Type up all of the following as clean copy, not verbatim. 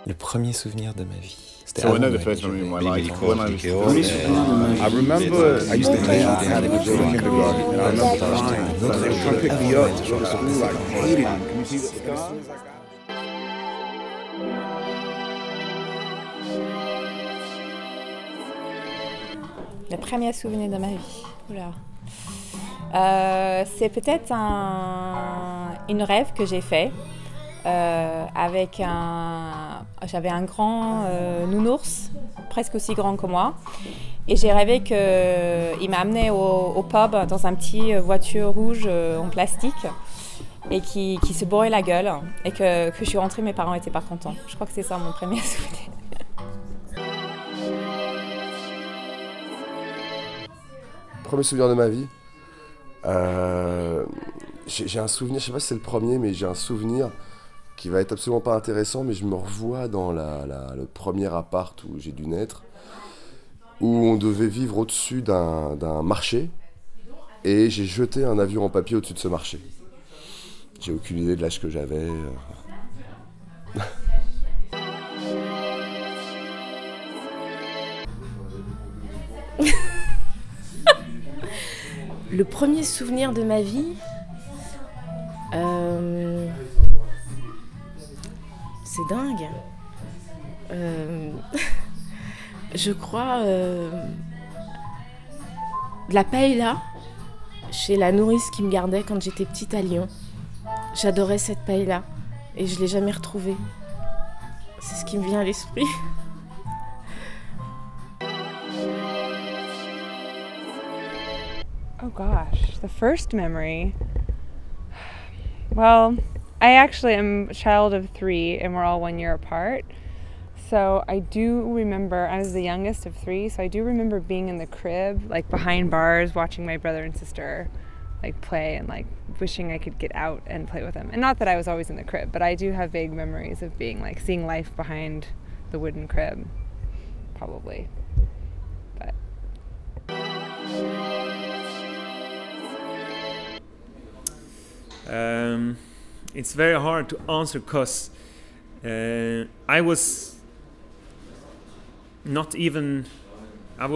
Le premier souvenir de ma vie. So I know the first memory of my life when I was I remember I used to play outside in kindergarten, and I remember crying. They were trying to pick me up to go to school, like, I hated it. Can you see the scars? Le premier souvenir de ma vie. Oula. C'est peut-être une rêve que j'ai fait avec j'avais un grand nounours, presque aussi grand que moi, et j'ai rêvé qu'il m'a amené au pub dans un petit voiture rouge en plastique et qui se bourrait la gueule, et que je suis rentrée, mes parents n'étaient pas contents. Je crois que c'est ça mon premier souvenir. Premier souvenir de ma vie. J'ai un souvenir, je sais pas si c'est le premier, mais j'ai un souvenir qui va être absolument pas intéressant, mais je me revois dans le premier appart où j'ai dû naître, où on devait vivre au-dessus d'un marché, et j'ai jeté un avion en papier au-dessus de ce marché. J'ai aucune idée de l'âge que j'avais. Le premier souvenir de ma vie, c'est dingue. Je crois de la paella chez la nourrice qui me gardait quand j'étais petite à Lyon. J'adorais cette paella et je ne l'ai jamais retrouvée. C'est ce qui me vient à l'esprit. Oh gosh, the first memory. Well, I actually am a child of 3 and we're all 1 year apart. So I do remember, I was the youngest of 3, so I do remember being in the crib, like behind bars, watching my brother and sister like play and like wishing I could get out and play with them. And not that I was always in the crib, but I do have vague memories of being like seeing life behind the wooden crib, probably. But it's very hard to answer because I was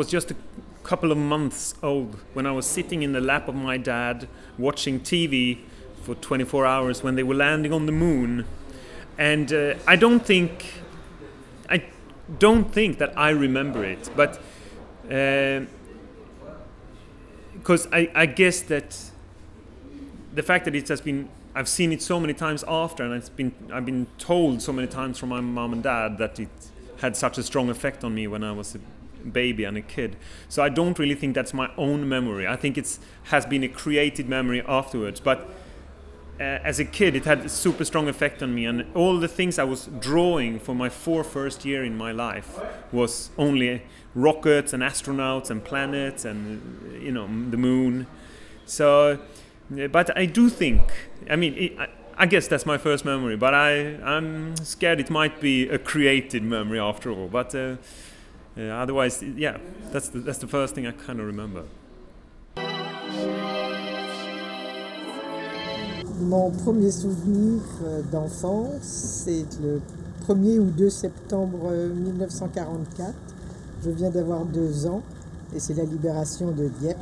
just a couple of months old when I was sitting in the lap of my dad watching TV for 24 hours when they were landing on the moon, and I don't think that I remember it, but because I guess that the fact that it has been, I've seen it so many times after, and I've been told so many times from my mom and dad that it had such a strong effect on me when I was a baby and a kid. So I don't really think that's my own memory. I think it has been a created memory afterwards. But as a kid, it had a super strong effect on me, and all the things I was drawing for my first year in my life was only rockets and astronauts and planets and the moon. So. But I do think, I guess that's my first memory, but I'm scared it might be a created memory after all. But otherwise, yeah, that's the first thing I kind of remember. Mon premier souvenir d'enfance, c'est le 1er ou 2 septembre 1944. Je viens d'avoir 2 ans. Et c'est la libération de Dieppe.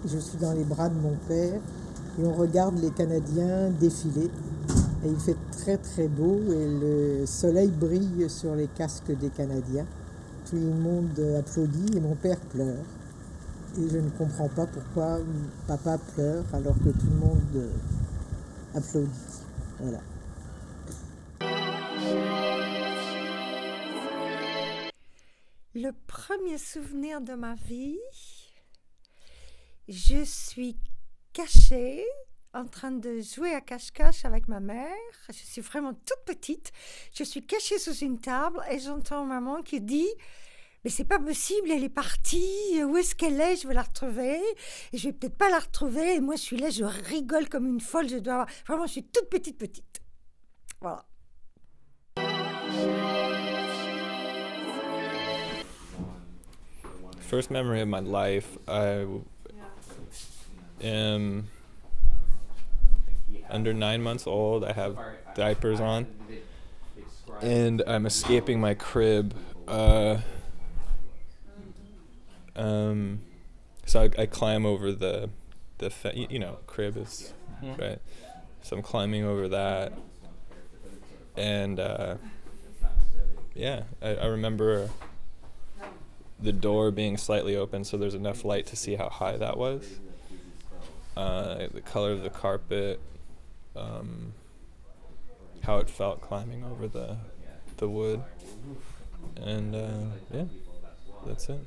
Je suis dans les bras de mon père et on regarde les Canadiens défiler. Et il fait très très beau et le soleil brille sur les casques des Canadiens. Tout le monde applaudit et mon père pleure. Et je ne comprends pas pourquoi papa pleure alors que tout le monde applaudit. Voilà. Le premier souvenir de ma vie, je suis cachée en train de jouer à cache-cache avec ma mère. Je suis vraiment toute petite. Je suis cachée sous une table et j'entends maman qui dit « Mais c'est pas possible, elle est partie. Où est-ce qu'elle est? Je vais la retrouver. Et je vais peut-être pas la retrouver. Et moi, je suis là, je rigole comme une folle. Vraiment, je suis toute petite. Voilà. First memory of my life, I am under 9 months old. I have diapers on, and I'm escaping my crib. So I climb over the crib is right. So I'm climbing over that, and I remember the door being slightly open, so there's enough light to see how high that was. The color of the carpet, how it felt climbing over the wood, and that's it.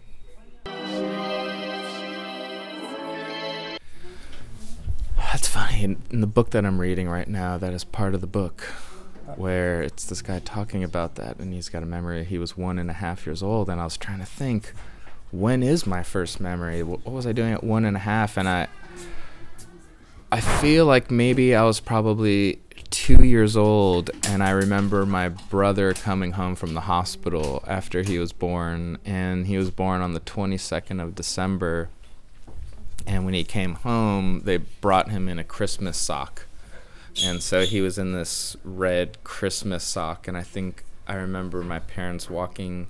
That's funny. In the book that I'm reading right now, that is part of the book, where it's this guy talking about that, and he's got a memory. He was 1.5 years old, and I was trying to think, when is my first memory? What was I doing at 1.5? And I feel like maybe I was probably 2 years old, and I remember my brother coming home from the hospital after he was born, and he was born on the 22nd of December. And when he came home, they brought him in a Christmas sock. And so he was in this red Christmas sock. And I think I remember my parents walking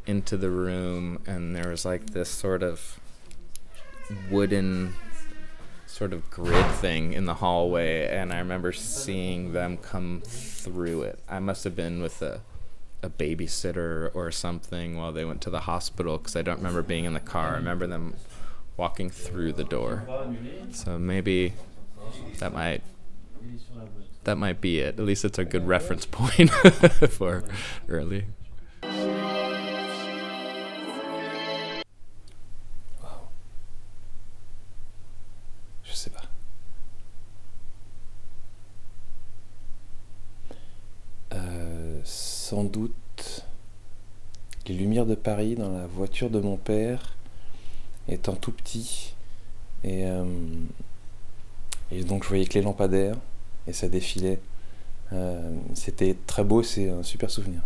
into the room, and there was like this sort of wooden sort of grid thing in the hallway. And I remember seeing them come through it. I must have been with a babysitter or something while they went to the hospital, because I don't remember being in the car. I remember them walking through the door. So maybe that might be it. At least it's a good reference point for early. Wow. Je sais pas. Sans doute les lumières de Paris dans la voiture de mon père, étant tout petit, et donc je voyais que les lampadaires et ça défilait. C'était très beau, c'est un super souvenir.